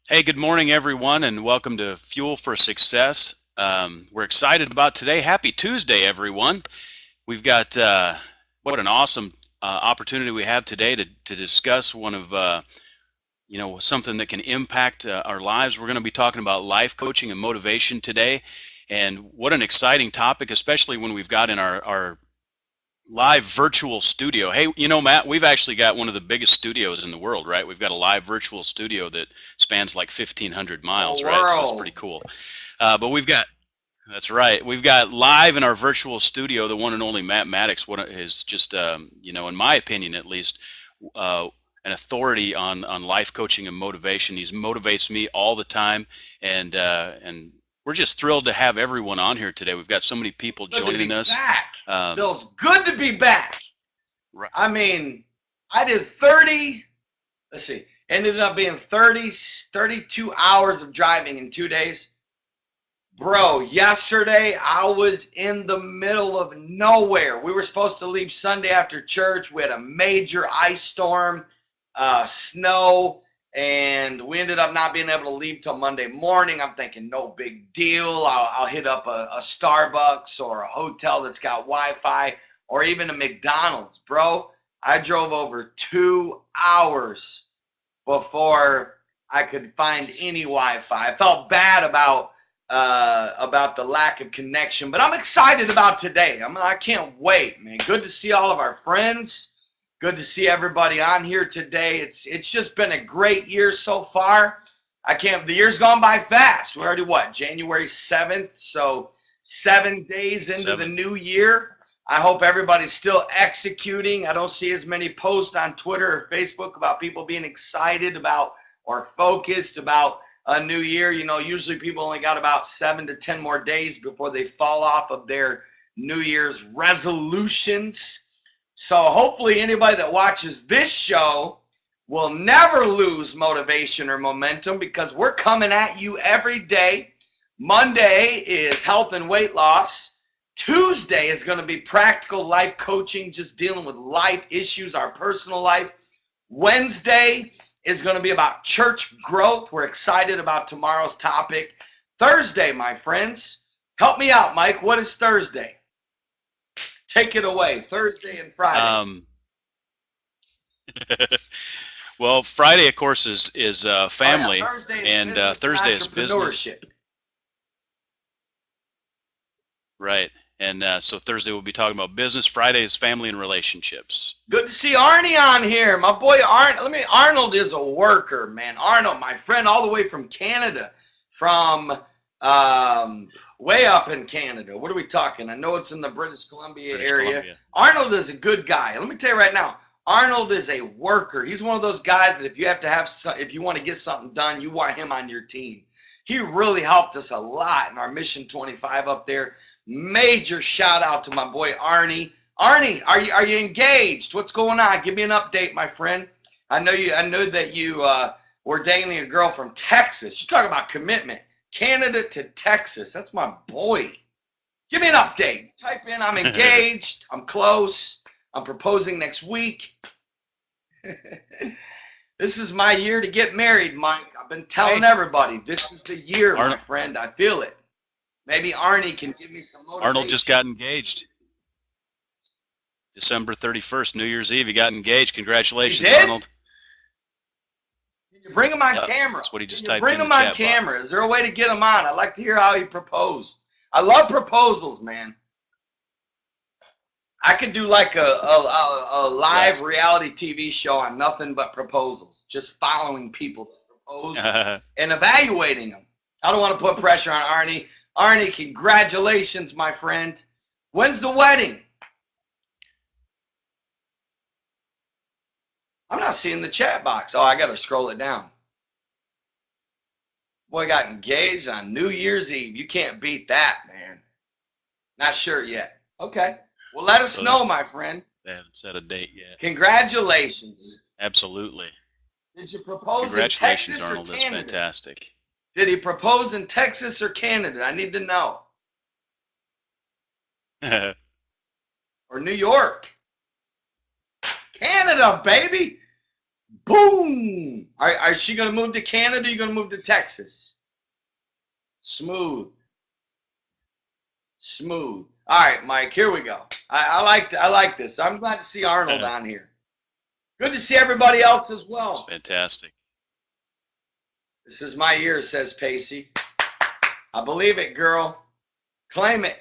Hey, good morning, everyone, and welcome to Fuel for Success. We're excited about today. Happy Tuesday, everyone. We've got what an awesome opportunity we have today to discuss one of something that can impact our lives. We're going to be talking about life coaching and motivation today, and what an exciting topic, especially when we've got in our live virtual studio. Hey, Matt, we've actually got one of the biggest studios in the world, right? We've got a live virtual studio that spans like 1,500 Whole miles, right? So it's pretty world. cool. But that's right. We've got live in our virtual studio the one and only Matt Maddox. What is just, in my opinion at least, uh, an authority on life coaching and motivation. He motivates me all the time, and we're just thrilled to have everyone on here today. We've got so many people Good to joining be us. back. Um, Feels good to be back. right. I mean, I did 30, let's see, ended up being 32 hours of driving in 2 days. Bro, yesterday I was in the middle of nowhere. We were supposed to leave Sunday after church. We had a major ice storm, snow, and we ended up not being able to leave till Monday morning. I'm thinking, no big deal. I'll hit up a Starbucks or a hotel that's got Wi Fi or even a McDonald's. Bro, I drove over 2 hours before I could find any Wi-Fi. I felt bad about the lack of connection, but I'm excited about today. I can't wait, man. Good to see all of our friends. Good to see everybody on here today. It's just been a great year so far. I can't. The year's gone by fast. We're already what, January 7th, so 7 days into the 7. new year. I hope everybody's still executing. I don't see as many posts on Twitter or Facebook about people being excited about or focused about a new year. Usually people only got about 7 to 10 more days before they fall off of their New Year's resolutions. So hopefully anybody that watches this show will never lose motivation or momentum because we're coming at you every day. Monday is health and weight loss. Tuesday is going to be practical life coaching, just dealing with life issues, our personal life. Wednesday is going to be about church growth. We're excited about tomorrow's topic. Thursday, my friends, help me out, Mike. What is Thursday? Take it away. Thursday and Friday. Um, well, Friday, of course, is Oh, yeah. family, Thursday is and business and Thursday is business, entrepreneurship. right? And so Thursday we'll be talking about business. Friday is family and relationships. Good to see Arnie on here. My boy Arnold is a worker, man. Arnold, my friend, all the way from Canada, from way up in Canada. What are we talking? I know it's in the British Columbia British area. Columbia. Arnold is a good guy. Let me tell you right now, Arnold is a worker. He's one of those guys that if you want to get something done, you want him on your team. He really helped us a lot in our Mission 25 up there. Major shout out to my boy Arnie. Arnie, are you engaged? What's going on? Give me an update, my friend. I know that you were dating a girl from Texas. You talk about commitment. Canada to Texas. That's my boy. Give me an update. Type in I'm engaged. I'm close. I'm proposing next week. This is my year to get married, Mike. I've been telling Hey, everybody this is the year, my Arnold, friend. I feel it. Maybe Arnie can give me some Arnold just motivation. got engaged. December 31st, New Year's Eve. He got engaged. He Congratulations, did? Arnold. Can you bring him on Yep, camera? that's what he Can just you typed bring in the him on chat camera? box. Is there a way to get him on? I'd like to hear how he proposed. I love proposals, man. I could do like a live Yes. reality TV show on nothing but proposals, just following people that propose and evaluating them. I don't want to put pressure on Arnie. Arnie, congratulations, my friend. When's the wedding? I'm not seeing the chat box. Oh, I got to scroll it down. Boy got engaged on New Year's Eve. You can't beat that, man. Not sure yet. Okay. Well, let us So they know, my friend. haven't set a date yet. Congratulations. Absolutely. Did you propose in Congratulations, Texas or Arnold. That's Canada? fantastic. Did he propose in Texas or Canada? I need to know. Or New York? Canada, baby. Boom. Is she going to move to Canada? Or are you going to move to Texas? Smooth. Smooth. All right, Mike, here we go. I like this. I'm glad to see Arnold on here. Good to see everybody else as well. It's fantastic. This is my year, says Pacey. I believe it, girl. Claim it.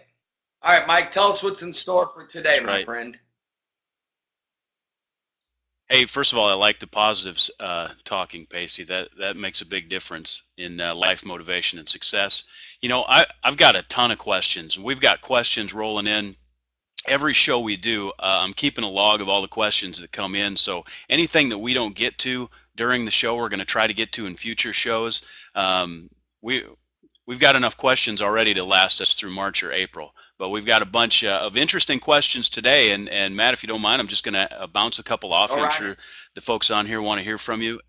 All right, Mike, tell us what's in store for today, That's my right. friend. Hey, first of all, I like the positives talking, Pacey. That makes a big difference in life motivation and success. You know, I've got a ton of questions. We've got questions rolling in every show we do. I'm keeping a log of all the questions that come in. So anything that we don't get to during the show, we're going to try to get to in future shows. We've got enough questions already to last us through March or April, but we've got a bunch of interesting questions today. And Matt, if you don't mind, I'm just going to bounce a couple off you. I'm sure the folks on here want to hear from you.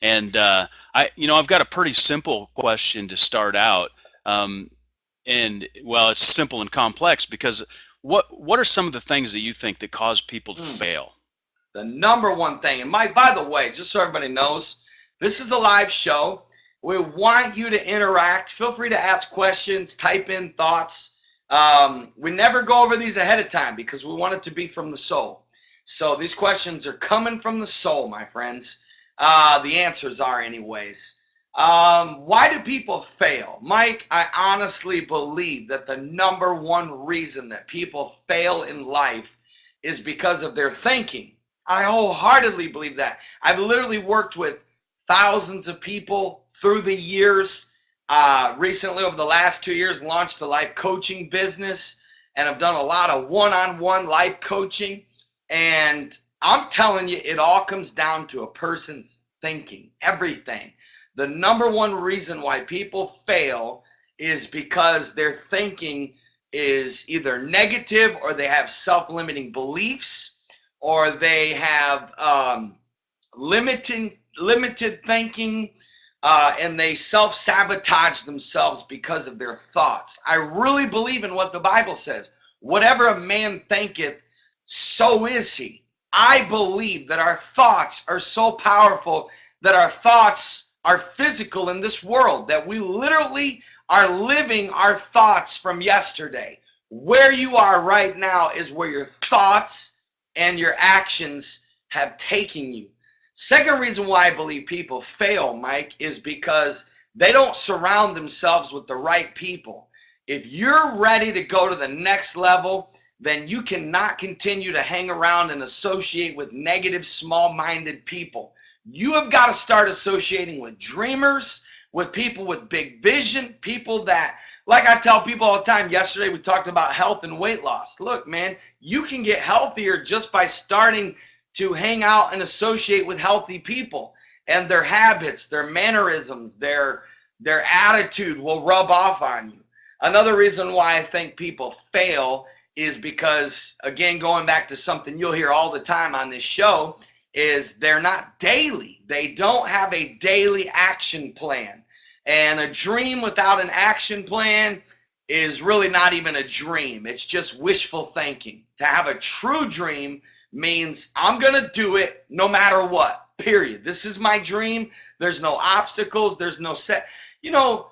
And I've got a pretty simple question to start out. And well, it's simple and complex because what are some of the things that you think that cause people to fail? The number one thing, and Mike, by the way, just so everybody knows, this is a live show. We want you to interact. Feel free to ask questions, type in thoughts. We never go over these ahead of time because we want it to be from the soul. So these questions are coming from the soul, my friends. The answers are anyways. Why do people fail? Mike, I honestly believe that the number one reason that people fail in life is because of their thinking. I wholeheartedly believe that. I've literally worked with thousands of people through the years. Recently, over the last 2 years, launched a life coaching business, and I've done a lot of one-on-one life coaching. And I'm telling you, it all comes down to a person's thinking, everything. The number one reason why people fail is because their thinking is either negative, or they have self-limiting beliefs, or they have limited thinking, and they self-sabotage themselves because of their thoughts. I really believe in what the Bible says. Whatever a man thinketh, so is he. I believe that our thoughts are so powerful, that our thoughts are physical in this world, that we literally are living our thoughts from yesterday. Where you are right now is where your thoughts and your actions have taken you. Second reason why I believe people fail, Mike, is because they don't surround themselves with the right people. If you're ready to go to the next level, then you cannot continue to hang around and associate with negative, small-minded people. You have got to start associating with dreamers, with people with big vision, people that, like I tell people all the time, yesterday we talked about health and weight loss. Look, man, you can get healthier just by starting to hang out and associate with healthy people, and their habits, their mannerisms, their attitude will rub off on you. Another reason why I think people fail is because, again, going back to something you'll hear all the time on this show, is they're not daily. They don't have a daily action plan. And a dream without an action plan is really not even a dream. It's just wishful thinking. To have a true dream means I'm going to do it no matter what, period. This is my dream. There's no obstacles. There's no set. You know,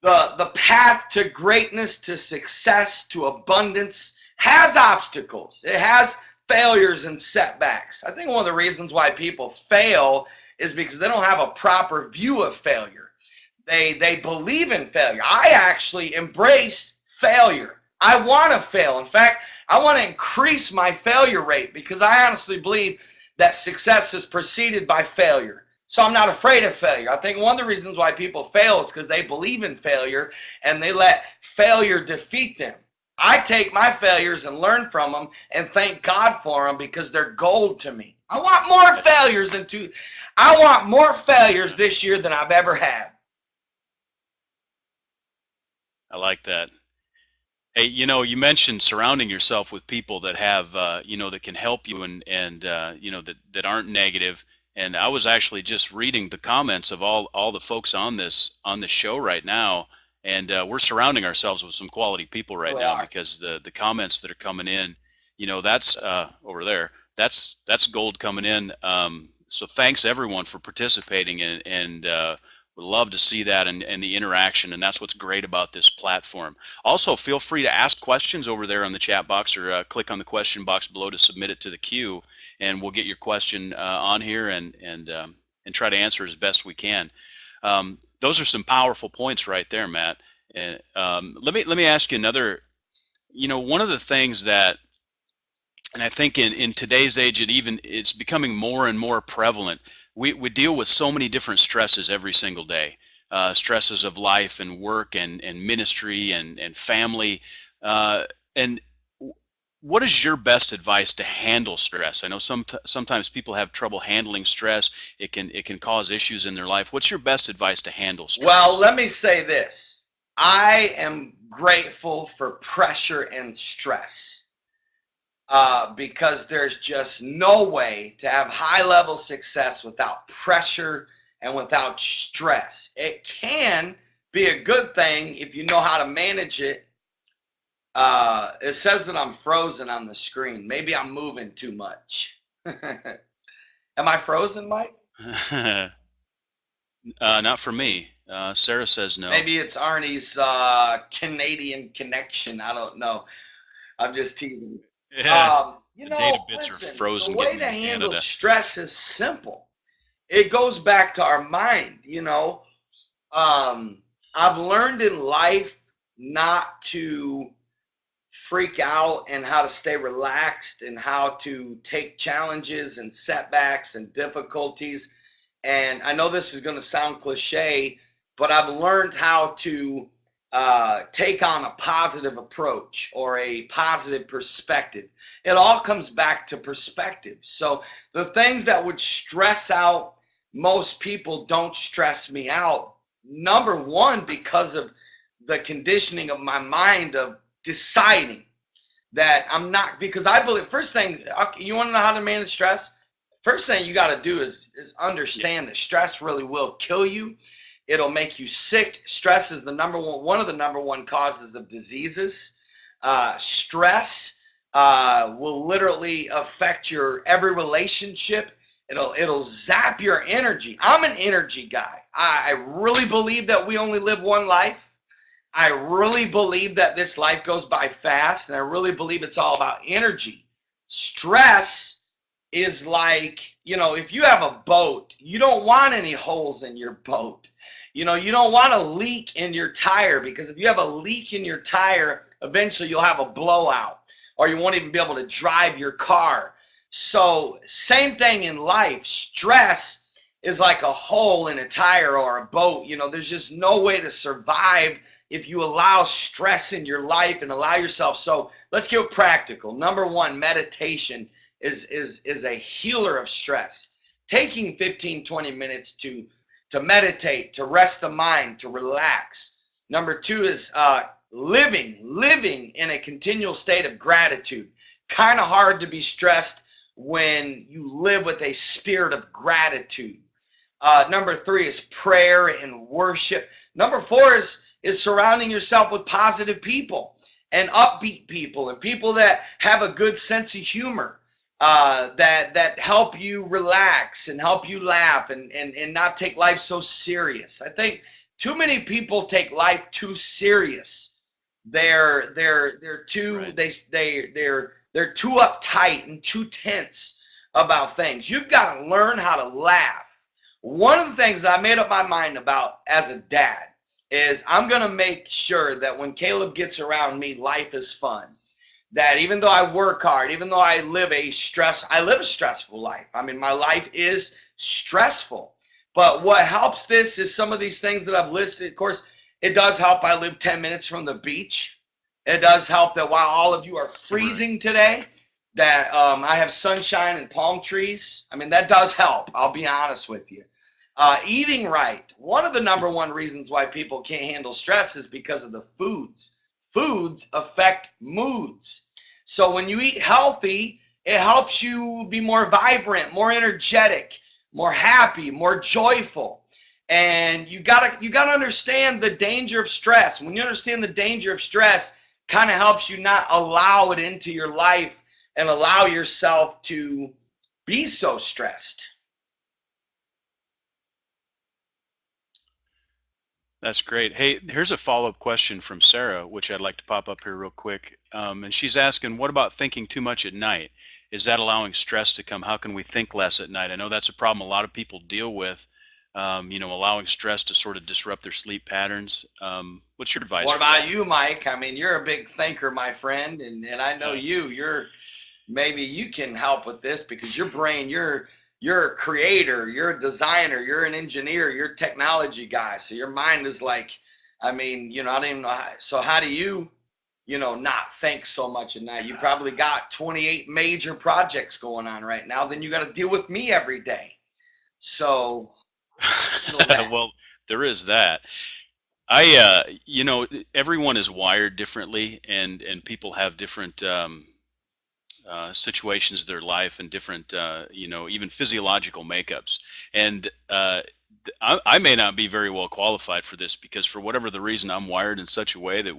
the path to greatness, to success, to abundance has obstacles. It has failures and setbacks. I think one of the reasons why people fail is because they don't have a proper view of failure. They believe in failure. I actually embrace failure. I want to fail. In fact, I want to increase my failure rate because I honestly believe that success is preceded by failure. So I'm not afraid of failure. I think one of the reasons why people fail is because they believe in failure and they let failure defeat them. I take my failures and learn from them and thank God for them because they're gold to me. I want more failures this year than I've ever had. I like that. Hey, you mentioned surrounding yourself with people that have, that can help you and that aren't negative. And I was actually just reading the comments of all the folks on this show right now, and we're surrounding ourselves with some quality people right now because the comments that are coming in, that's over there. That's gold coming in. So thanks everyone for participating, and would love to see that and the interaction, and that's what's great about this platform. Also, feel free to ask questions over there on the chat box, or click on the question box below to submit it to the queue, and we'll get your question on here and try to answer as best we can. Those are some powerful points right there, Matt. And let me ask you another. One of the things that, and I think in today's age, it's becoming more and more prevalent. We deal with so many different stresses every single day, stresses of life and work and ministry and family. And what is your best advice to handle stress? I know sometimes people have trouble handling stress. It can cause issues in their life. What's your best advice to handle stress? Well, let me say this. I am grateful for pressure and stress. Because there's just no way to have high-level success without pressure and without stress. It can be a good thing if you know how to manage it. It says that I'm frozen on the screen. Maybe I'm moving too much. Am I frozen, Mike? Not for me. Sarah says no. Maybe it's Arnie's Canadian connection. I don't know. I'm just teasing. Yeah. You The know, data bits are listen, frozen the way getting to in handle Canada. stress is simple. It goes back to our mind, I've learned in life not to freak out and how to stay relaxed and how to take challenges and setbacks and difficulties. And I know this is going to sound cliche, but I've learned how to take on a positive approach or a positive perspective. It all comes back to perspective. So the things that would stress out most people don't stress me out. Number one, because of the conditioning of my mind of deciding that I'm not, because I believe, first thing, you want to know how to manage stress? First thing you got to do is understand that stress really will kill you. It'll make you sick. Stress is one of the number one causes of diseases. Stress will literally affect your every relationship. It'll zap your energy. I'm an energy guy. I really believe that we only live one life. I really believe that this life goes by fast, and I really believe it's all about energy. Stress is like, if you have a boat, you don't want any holes in your boat. You don't want a leak in your tire, because if you have a leak in your tire, eventually you'll have a blowout, or you won't even be able to drive your car. So same thing in life. Stress is like a hole in a tire or a boat. There's just no way to survive if you allow stress in your life and allow yourself. So let's get practical. Number one, meditation is a healer of stress. Taking 15-20 minutes to meditate, to rest the mind, to relax. Number two is living in a continual state of gratitude. Kind of hard to be stressed when you live with a spirit of gratitude. Number three is prayer and worship. Number four is surrounding yourself with positive people and upbeat people and people that have a good sense of humor, that help you relax and help you laugh and not take life so serious. I think too many people take life too serious. They're too Right. they're too uptight and too tense about things. You've got to learn how to laugh. One of the things that I made up my mind about as a dad is I'm going to make sure that when Caleb gets around me, life is fun. That even though I work hard, even though I live a stressful life. I mean, my life is stressful. But what helps this is some of these things that I've listed. Of course, it does help I live 10 minutes from the beach. It does help that while all of you are freezing today, that I have sunshine and palm trees. I mean, that does help. I'll be honest with you. Eating right. One of the number one reasons why people can't handle stress is because of the foods. Foods affect moods. So when you eat healthy, it helps you be more vibrant, more energetic, more happy, more joyful. And you gotta understand the danger of stress. When you understand the danger of stress, kind of helps you not allow it into your life and allow yourself to be so stressed. That's great. Hey, here's a follow-up question from Sarah, which I'd like to pop up here real quick. And she's asking, what about thinking too much at night? Is that allowing stress to come? How can we think less at night? I know that's a problem a lot of people deal with, allowing stress to sort of disrupt their sleep patterns. What's your advice What for about that? you, Mike? I mean, you're a big thinker, my friend, and I know Uh, you're maybe you can help with this because your brain, you're a creator, you're a designer, you're an engineer, you're a technology guy. So your mind is like, I mean, I don't even know so how do you, not think so much at night? You probably got 28 major projects going on right now. Then you got to deal with me every day. So handle that. Well, there is that. Everyone is wired differently, and people have different situations of their life and different, even physiological makeups. And I may not be very well qualified for this because, for whatever the reason, I'm wired in such a way that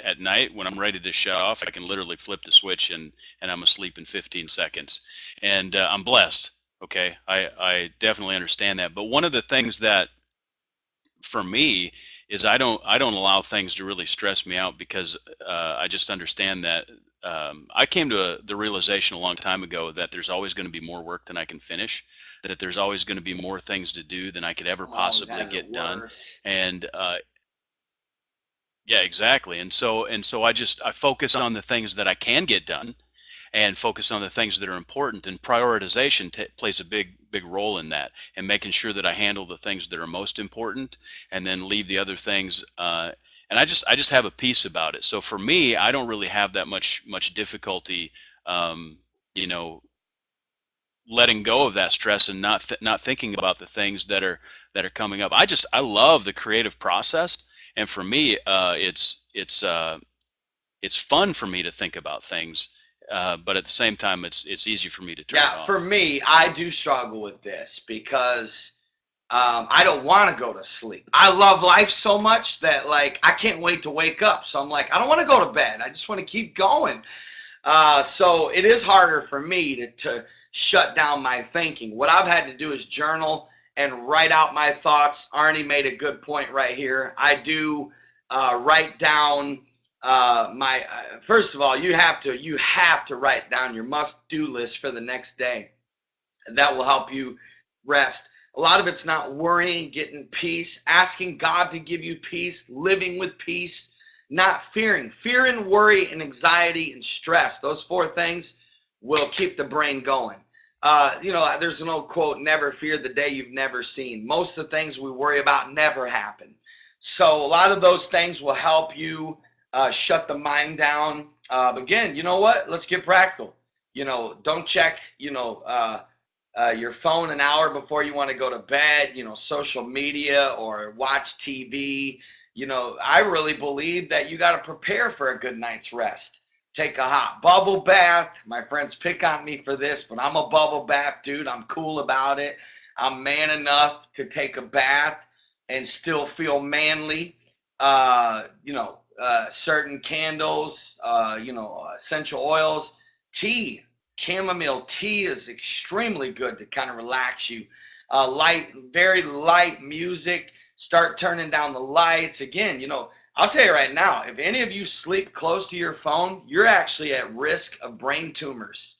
at night, when I'm ready to shut off, I can literally flip the switch and I'm asleep in 15 seconds. And I'm blessed. Okay, I definitely understand that. But one of the things that for me is I don't allow things to really stress me out because I just understand that I came to the realization a long time ago that there's always going to be more work than I can finish, that there's always going to be more things to do than I could ever Always possibly has it get done. worse. And yeah, exactly. And so I focus on the things that I can get done and focus on the things that are important, and prioritization plays a big role in that, and making sure that I handle the things that are most important and then leave the other things, and I just have a peace about it. So for me, I don't really have that much difficulty, um, you know letting go of that stress and not thinking about the things that are coming up. I love the creative process, and for me, it's fun for me to think about things, but at the same time, it's easy for me to turn it Yeah, for off. me, I do struggle with this because I don't want to go to sleep. I love life so much that like I can't wait to wake up. So I'm like, I don't want to go to bed. I just want to keep going. So it is harder for me to shut down my thinking. What I've had to do is journal and write out my thoughts. Arnie made a good point right here. I do write down my. First of all, you have to write down your must do list for the next day. That will help you rest. A lot of it's not worrying, getting peace, asking God to give you peace, living with peace, not fearing. Fear and worry and anxiety and stress, those four things will keep the brain going. There's an old quote, never fear the day you've never seen. Most of the things we worry about never happen. So a lot of those things will help you shut the mind down. Again, you know what? Let's get practical. Don't check, your phone an hour before you want to go to bed, social media or watch TV. I really believe that you got to prepare for a good night's rest. Take a hot bubble bath. My friends pick on me for this, but I'm a bubble bath dude. I'm cool about it. I'm man enough to take a bath and still feel manly. Certain candles, essential oils, tea. Chamomile tea is extremely good to kind of relax you. Very light music. Start turning down the lights. Again, I'll tell you right now, if any of you sleep close to your phone, you're actually at risk of brain tumors.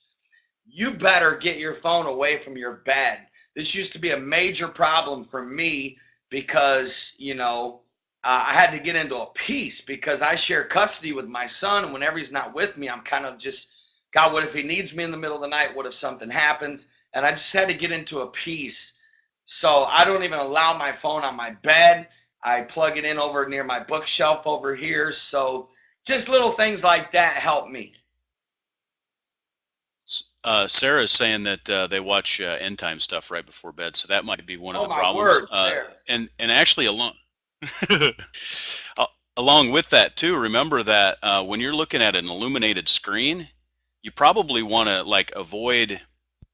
You better get your phone away from your bed. This used to be a major problem for me because, I had to get into a peace because I share custody with my son. And whenever he's not with me, I'm kind of just, God, what if he needs me in the middle of the night? What if something happens? And I just had to get into a peace. So I don't even allow my phone on my bed. I plug it in over near my bookshelf over here. So just little things like that help me. Sarah's saying that they watch end time stuff right before bed, so that might be one of Oh the my problems. word, Sarah. And actually, uh, along with that too, remember that when you're looking at an illuminated screen, you probably want to like avoid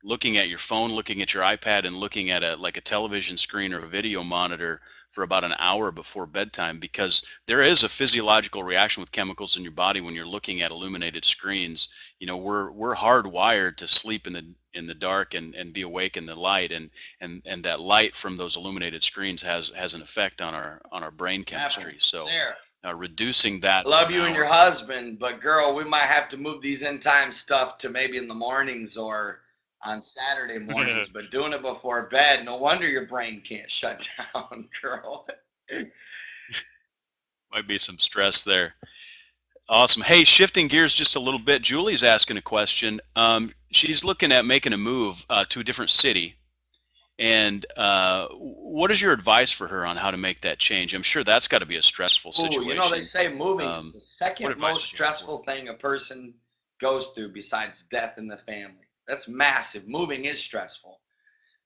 looking at your phone, looking at your iPad, and looking at a television screen or a video monitor for about an hour before bedtime, because there is a physiological reaction with chemicals in your body when you're looking at illuminated screens. We're hardwired to sleep in the dark and be awake in the light, and that light from those illuminated screens has an effect on our brain chemistry. So Sarah, reducing that I for love an you and your hour. husband, but girl, we might have to move these end time stuff to maybe in the mornings or on Saturday mornings, but doing it before bed, no wonder your brain can't shut down, girl. Might be some stress there. Awesome. Hey, shifting gears just a little bit, Julie's asking a question. She's looking at making a move to a different city. And what is your advice for her on how to make that change? I'm sure that's got to be a stressful Ooh, you know, they situation. say moving is the What second advice most would you have for her? stressful thing a person goes through besides death in the family. That's massive. Moving is stressful.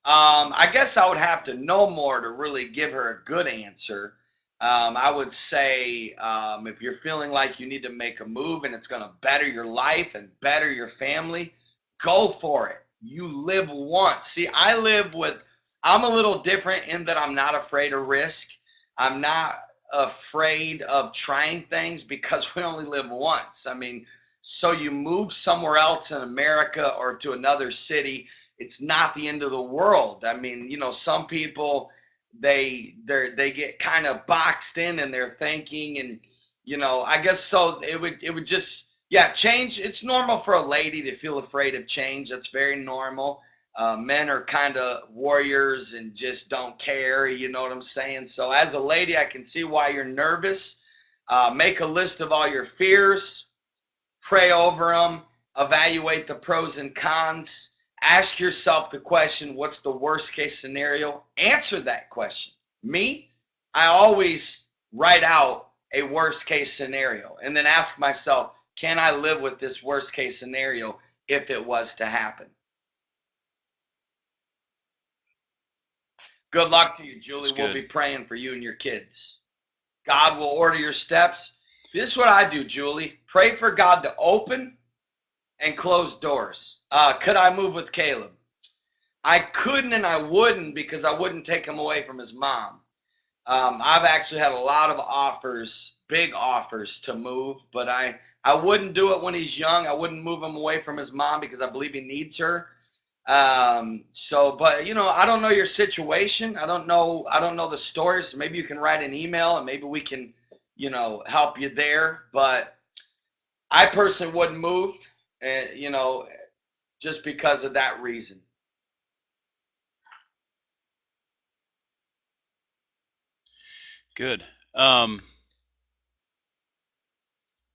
I guess I would have to know more to really give her a good answer. I would say if you're feeling like you need to make a move and it's going to better your life and better your family, go for it. You live once. See, I'm a little different in that I'm not afraid of risk. I'm not afraid of trying things because we only live once. I mean, so you move somewhere else in America or to another city, it's not the end of the world. I mean, you know, some people they get kind of boxed in their thinking, and you know, I guess so it would just, yeah, change. It's normal for a lady to feel afraid of change. That's very normal. Men are kind of warriors and just don't care. You know what I'm saying? So as a lady, I can see why you're nervous. Make a list of all your fears, pray over them, evaluate the pros and cons, ask yourself the question, what's the worst case scenario? Answer that question. Me, I always write out a worst case scenario and then ask myself, can I live with this worst case scenario if it was to happen? Good luck to you, Julie. That's We'll good. be praying for you and your kids. God will order your steps. This is what I do, Julie. Pray for God to open and close doors. Could I move with Caleb? I couldn't and I wouldn't because I wouldn't take him away from his mom. I've actually had a lot of offers, big offers to move, but I wouldn't do it when he's young. I wouldn't move him away from his mom because I believe he needs her. But you know, I don't know your situation. I don't know the stories. So maybe you can write an email and maybe we can, you know, help you there. But I personally wouldn't move, you know, just because of that reason. Good.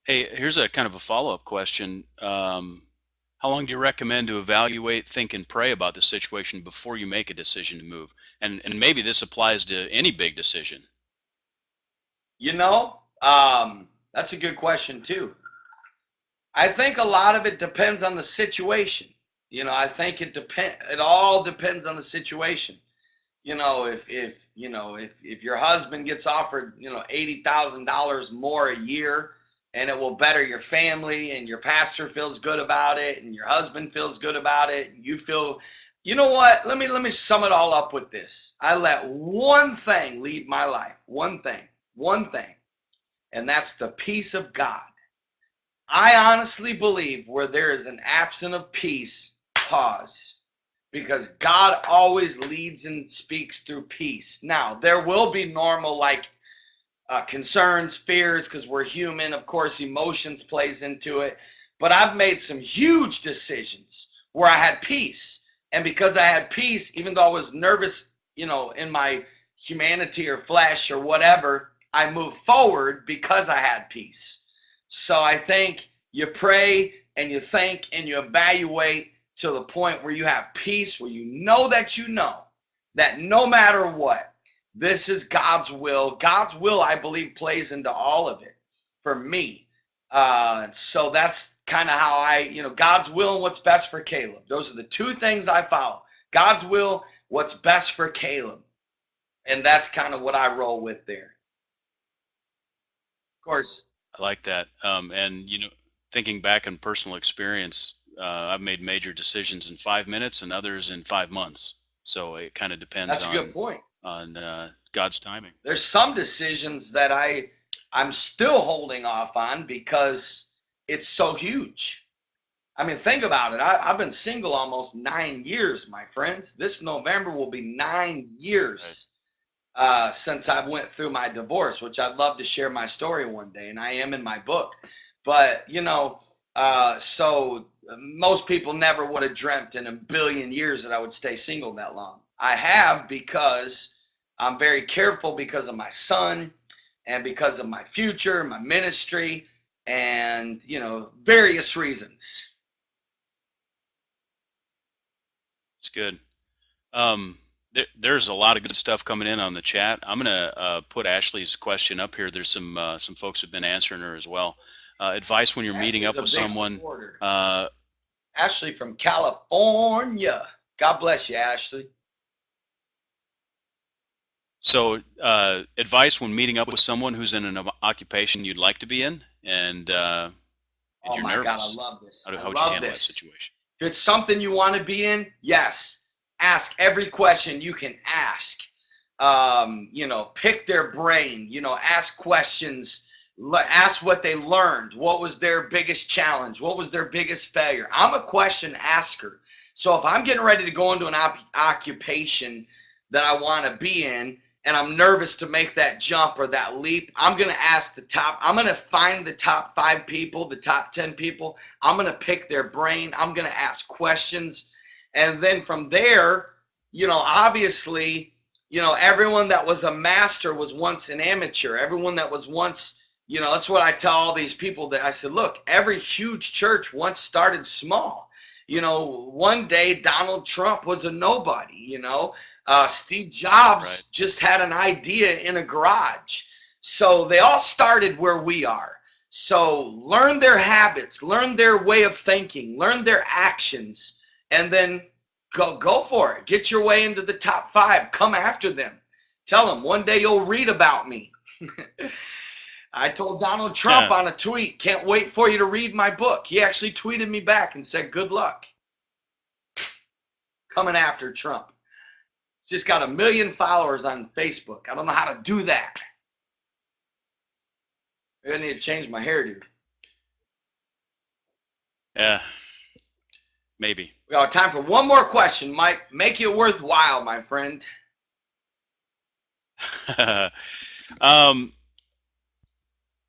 Hey, here's a kind of a follow-up question. How long do you recommend to evaluate, think, and pray about the situation before you make a decision to move? And maybe this applies to any big decision. You know, that's a good question too. I think a lot of it depends on the situation. You know, I think it all depends on the situation. You know, if your husband gets offered, you know, $80,000 more a year and it will better your family and your pastor feels good about it and your husband feels good about it, you feel, you know what? Let me sum it all up with this. I let one thing lead my life. One thing, and that's the peace of God. I honestly believe where there is an absence of peace, pause. Because God always leads and speaks through peace. Now, there will be normal, like concerns, fears, because we're human. Of course, emotions plays into it. But I've made some huge decisions where I had peace. And because I had peace, even though I was nervous, you know, in my humanity or flesh or whatever, I moved forward because I had peace. So I think you pray and you think and you evaluate to the point where you have peace, where you know that no matter what, this is God's will. God's will, I believe, plays into all of it for me. So that's kind of how God's will and what's best for Caleb. Those are the two things I follow. God's will, what's best for Caleb. And that's kind of what I roll with there. Of course, I like that. And thinking back on personal experience, I've made major decisions in 5 minutes and others in 5 months. So it kind of depends that's a good point. on God's timing. There's some decisions that I'm still holding off on because it's so huge. I mean, think about it. I've been single almost 9 years, my friends. This November will be 9 years since I went through my divorce, which I'd love to share my story one day, and I am in my book. But, so most people never would have dreamt in a billion years that I would stay single that long. I have, because I'm very careful because of my son and because of my future, my ministry, and, various reasons. It's good. There's a lot of good stuff coming in on the chat. I'm gonna put Ashley's question up here. There's some folks have been answering her as well. Advice when you're meeting up with someone. Ashley from California. God bless you, Ashley. So, advice when meeting up with someone who's in an occupation you'd like to be in, and oh you're my nervous. God, I love this. How would I you love handle this. that situation? If it's something you want to be in, yes. Ask every question you can ask. Pick their brain. Ask questions. Ask what they learned. What was their biggest challenge? What was their biggest failure? I'm a question asker. So if I'm getting ready to go into an occupation that I want to be in, and I'm nervous to make that jump or that leap, I'm going to find the top 5 people, the top 10 people. I'm going to pick their brain. I'm going to ask questions. And then from there, obviously, everyone that was a master was once an amateur. Everyone that was once, that's what I tell all these people, that I said, look, every huge church once started small. One day Donald Trump was a nobody, Steve Jobs just had an idea in a garage. So they all started where we are. So learn their habits, learn their way of thinking, learn their actions, and then go for it. Get your way into the top 5. Come after them. Tell them one day you'll read about me. I told Donald Trump on a tweet, can't wait for you to read my book. He actually tweeted me back and said, good luck. Coming after Trump. Just got 1 million followers on Facebook. I don't know how to do that. I need to change my hairdo. Yeah, maybe. We got time for one more question, Mike. Make it worthwhile, my friend.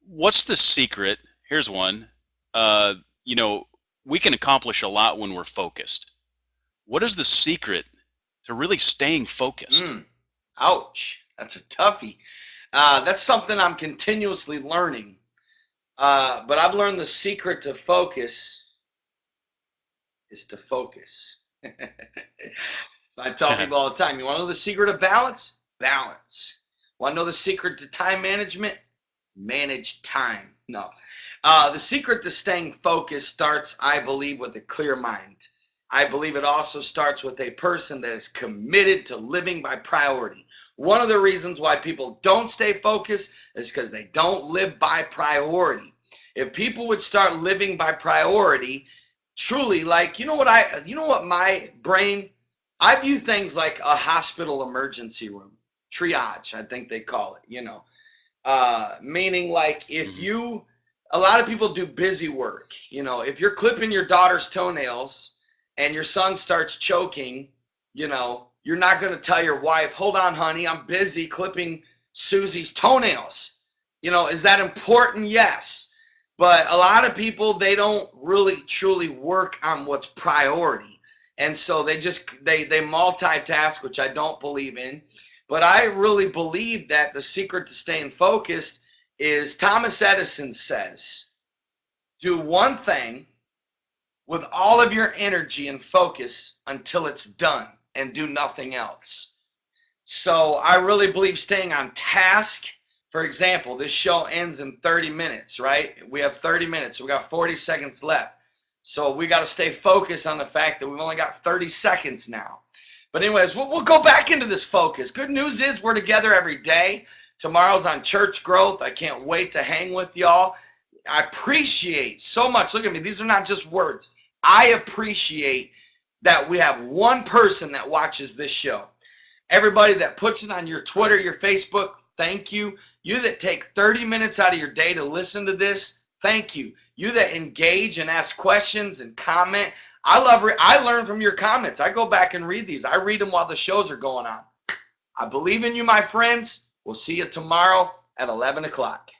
What's the secret? Here's one. We can accomplish a lot when we're focused. What is the secret to really staying focused? Ouch. That's a toughie. That's something I'm continuously learning. But I've learned the secret to focus is to focus. So I tell people all the time, you want to know the secret of balance? Balance. Want to know the secret to time management? Manage time. No. The secret to staying focused starts, I believe, with a clear mind. I believe it also starts with a person that is committed to living by priority. One of the reasons why people don't stay focused is because they don't live by priority. If people would start living by priority, truly, like, what my brain, I view things like a hospital emergency room, triage, I think they call it, meaning like if a lot of people do busy work, if you're clipping your daughter's toenails and your son starts choking, you're not going to tell your wife, hold on, honey, I'm busy clipping Susie's toenails. Is that important? Yes. But a lot of people, they don't really truly work on what's priority. And so they multitask, which I don't believe in. But I really believe that the secret to staying focused is, Thomas Edison says, do one thing with all of your energy and focus until it's done, and do nothing else. So I really believe staying on task. For example, this show ends in 30 minutes, right? We have 30 minutes, so we got 40 seconds left. So we got to stay focused on the fact that we've only got 30 seconds now. But anyways, we'll go back into this focus. Good news is we're together every day. Tomorrow's on Church Growth. I can't wait to hang with y'all. I appreciate so much. Look at me. These are not just words. I appreciate that we have one person that watches this show. Everybody that puts it on your Twitter, your Facebook, thank you. You that take 30 minutes out of your day to listen to this, Thank you. You that engage and ask questions and comment. I learn from your comments. I go back and read these. I read them while the shows are going on. I believe in you, my friends. We'll see you tomorrow at 11 o'clock.